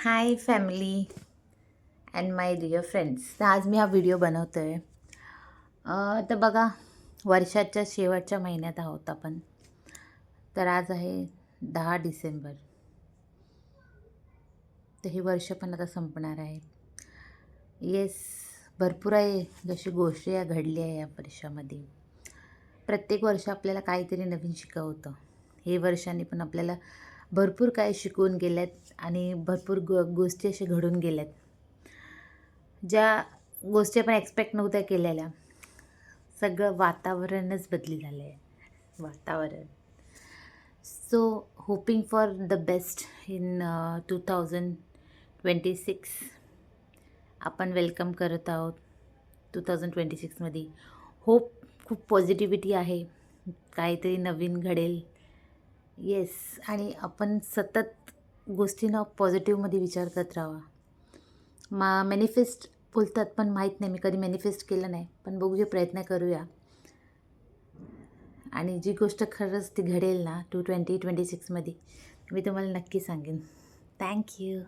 High family and my dear friends. तर आज मी हा व्हिडिओ बनवतो आहे. तर बघा, वर्षाच्या शेवटच्या महिन्यात आहोत आपण. तर आज आहे 10 डिसेंबर. तर हे वर्ष पण आता संपणार आहे. येस, भरपूर आहे जशी गोष्टी या घडल्या आहे या वर्षामध्ये. प्रत्येक वर्ष आपल्याला काहीतरी नवीन शिकवतं. हे वर्षाने पण आपल्याला भरपूर काही शिकवून गेल्यात आणि भरपूर गोष्टी अशा घडून गेल्यात, ज्या गोष्टी आपण एक्सपेक्ट नव्हत्या केलेल्या. सगळं वातावरणच बदली झालं आहे, वातावरण. So hoping for the best in 2026. आपण वेलकम करत आहोत 2026मध्ये. होप, खूप पॉझिटिव्हिटी आहे, काहीतरी नवीन घडेल. येस, आणि आपण सतत गोष्टींना पॉझिटिव्हमध्ये विचार करत राहावा. मॅनिफेस्ट बोलतात, पण माहीत नाही, मी कधी मॅनिफेस्ट केलं नाही, पण बघूया, प्रयत्न करूया. आणि जी गोष्ट खरंच ती घडेल ना 2026मध्ये, मी तुम्हाला नक्की सांगेन. थँक्यू.